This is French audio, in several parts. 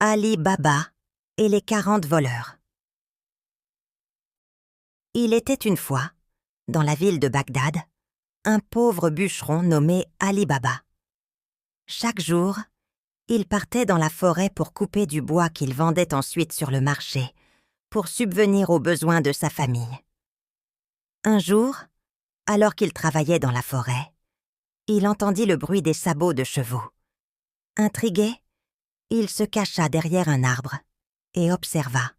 Ali Baba et les 40 voleurs. Il était une fois, dans la ville de Bagdad, un pauvre bûcheron nommé Ali Baba. Chaque jour, il partait dans la forêt pour couper du bois qu'il vendait ensuite sur le marché, pour subvenir aux besoins de sa famille. Un jour, alors qu'il travaillait dans la forêt, il entendit le bruit des sabots de chevaux. Intrigué, il se cacha derrière un arbre et observa.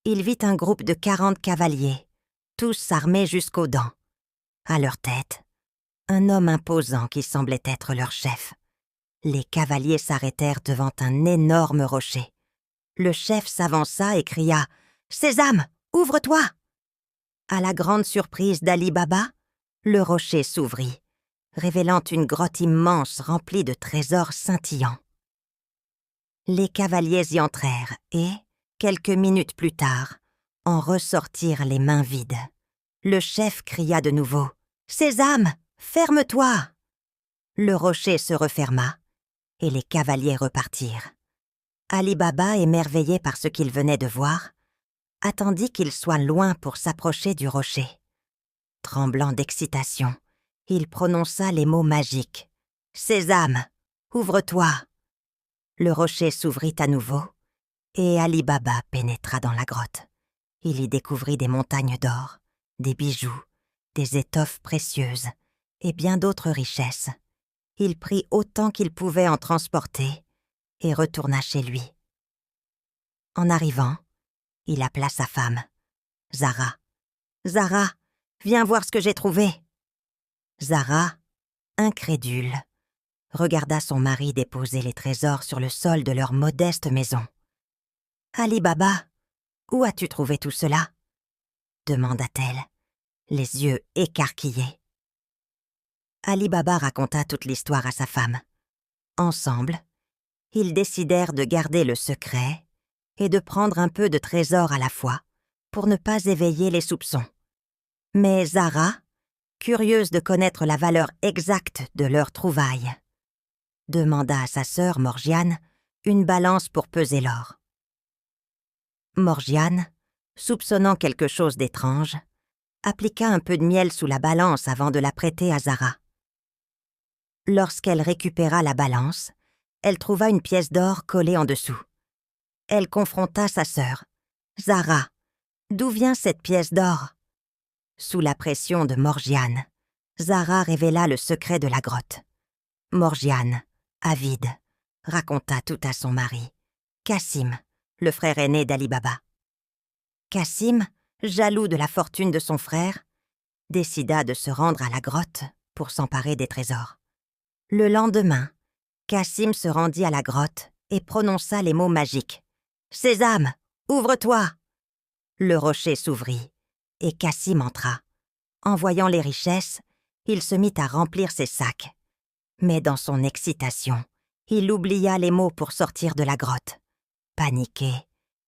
Il vit un groupe de 40 cavaliers, tous armés jusqu'aux dents. À leur tête, un homme imposant qui semblait être leur chef. Les cavaliers s'arrêtèrent devant un énorme rocher. Le chef s'avança et cria « Sésame, ouvre-toi !» À la grande surprise d'Ali Baba, le rocher s'ouvrit, révélant une grotte immense remplie de trésors scintillants. Les cavaliers y entrèrent et, quelques minutes plus tard, en ressortirent les mains vides. Le chef cria de nouveau « Sésame, ferme-toi !» Le rocher se referma et les cavaliers repartirent. Ali Baba, émerveillé par ce qu'il venait de voir, attendit qu'il soit loin pour s'approcher du rocher. Tremblant d'excitation, il prononça les mots magiques « Sésame, ouvre-toi !» Le rocher s'ouvrit à nouveau et Ali Baba pénétra dans la grotte. Il y découvrit des montagnes d'or, des bijoux, des étoffes précieuses et bien d'autres richesses. Il prit autant qu'il pouvait en transporter et retourna chez lui. En arrivant, il appela sa femme, Zara. « Zara, viens voir ce que j'ai trouvé. » Zara, incrédule, regarda son mari déposer les trésors sur le sol de leur modeste maison. « Ali Baba, où as-tu trouvé tout cela ?» demanda-t-elle, les yeux écarquillés. Ali Baba raconta toute l'histoire à sa femme. Ensemble, ils décidèrent de garder le secret et de prendre un peu de trésor à la fois pour ne pas éveiller les soupçons. Mais Zara, curieuse de connaître la valeur exacte de leurs trouvailles, demanda à sa sœur Morgiane une balance pour peser l'or. Morgiane, soupçonnant quelque chose d'étrange, appliqua un peu de miel sous la balance avant de la prêter à Zara. Lorsqu'elle récupéra la balance, elle trouva une pièce d'or collée en dessous. Elle confronta sa sœur. « Zara, d'où vient cette pièce d'or ?» Sous la pression de Morgiane, Zara révéla le secret de la grotte. Morgiane, avide, raconta tout à son mari, Cassim, le frère aîné d'Ali Baba. Cassim, jaloux de la fortune de son frère, décida de se rendre à la grotte pour s'emparer des trésors. Le lendemain, Cassim se rendit à la grotte et prononça les mots magiques. « Sésame, ouvre-toi !» Le rocher s'ouvrit et Cassim entra. En voyant les richesses, il se mit à remplir ses sacs. Mais dans son excitation, il oublia les mots pour sortir de la grotte. Paniqué,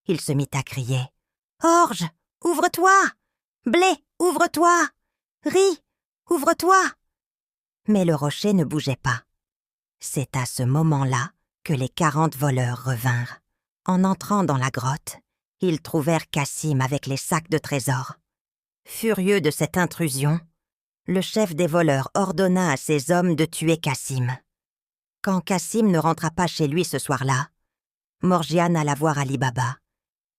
il se mit à crier « Orge, ouvre-toi ! Blé, ouvre-toi ! Riz, ouvre-toi !» Mais le rocher ne bougeait pas. C'est à ce moment-là que les 40 voleurs revinrent. En entrant dans la grotte, ils trouvèrent Cassim avec les sacs de trésors. Furieux de cette intrusion, le chef des voleurs ordonna à ses hommes de tuer Cassim. Quand Cassim ne rentra pas chez lui ce soir-là, Morgiane alla voir Ali Baba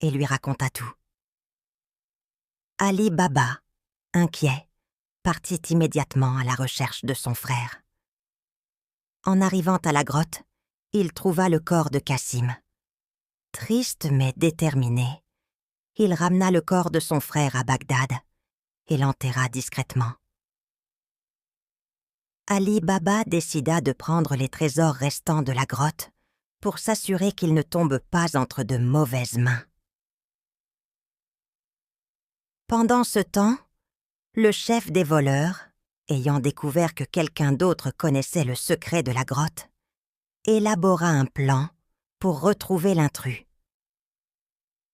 et lui raconta tout. Ali Baba, inquiet, partit immédiatement à la recherche de son frère. En arrivant à la grotte, il trouva le corps de Cassim. Triste mais déterminé, il ramena le corps de son frère à Bagdad et l'enterra discrètement. Ali Baba décida de prendre les trésors restants de la grotte pour s'assurer qu'ils ne tombent pas entre de mauvaises mains. Pendant ce temps, le chef des voleurs, ayant découvert que quelqu'un d'autre connaissait le secret de la grotte, élabora un plan pour retrouver l'intrus.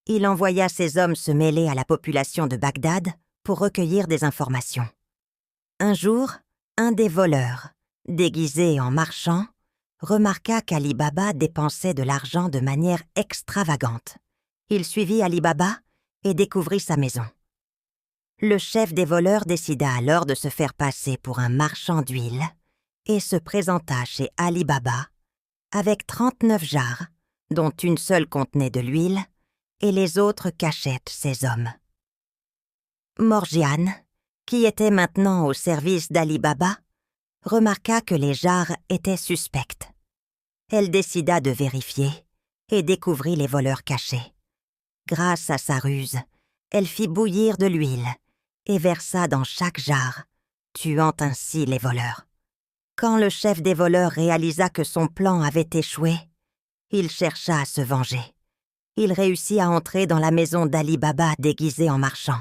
Il envoya ses hommes se mêler à la population de Bagdad pour recueillir des informations. Un jour, un des voleurs, déguisé en marchand, remarqua qu'Ali Baba dépensait de l'argent de manière extravagante. Il suivit Ali Baba et découvrit sa maison. Le chef des voleurs décida alors de se faire passer pour un marchand d'huile et se présenta chez Ali Baba avec 39 jarres, dont une seule contenait de l'huile, et les autres cachaient ses hommes. Morgiane, qui était maintenant au service d'Ali Baba, remarqua que les jarres étaient suspectes. Elle décida de vérifier et découvrit les voleurs cachés. Grâce à sa ruse, elle fit bouillir de l'huile et versa dans chaque jarre, tuant ainsi les voleurs. Quand le chef des voleurs réalisa que son plan avait échoué, il chercha à se venger. Il réussit à entrer dans la maison d'Ali Baba déguisé en marchand.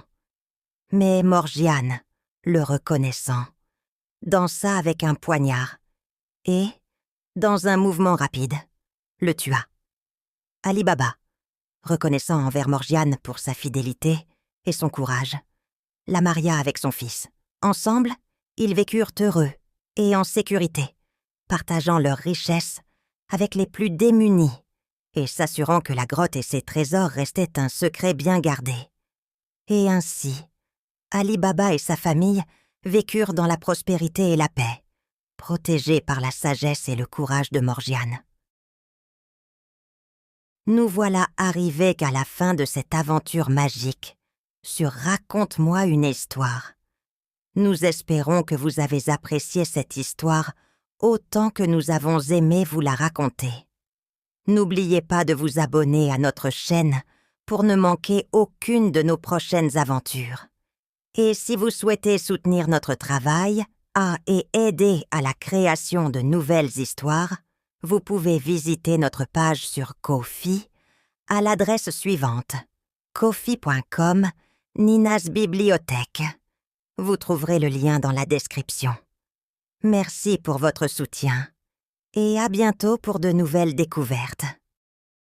Mais Morgiane, le reconnaissant, dansa avec un poignard et, dans un mouvement rapide, le tua. Ali Baba, reconnaissant envers Morgiane pour sa fidélité et son courage, la maria avec son fils. Ensemble, ils vécurent heureux et en sécurité, partageant leurs richesses avec les plus démunis et s'assurant que la grotte et ses trésors restaient un secret bien gardé. Et ainsi, Ali Baba et sa famille vécurent dans la prospérité et la paix, protégés par la sagesse et le courage de Morgiane. Nous voilà arrivés à la fin de cette aventure magique sur Raconte-moi une histoire. Nous espérons que vous avez apprécié cette histoire autant que nous avons aimé vous la raconter. N'oubliez pas de vous abonner à notre chaîne pour ne manquer aucune de nos prochaines aventures. Et si vous souhaitez soutenir notre travail et aider à la création de nouvelles histoires, vous pouvez visiter notre page sur Ko-fi à l'adresse suivante: ko-fi.com Nina's Bibliothèque. Vous trouverez le lien dans la description. Merci pour votre soutien et à bientôt pour de nouvelles découvertes.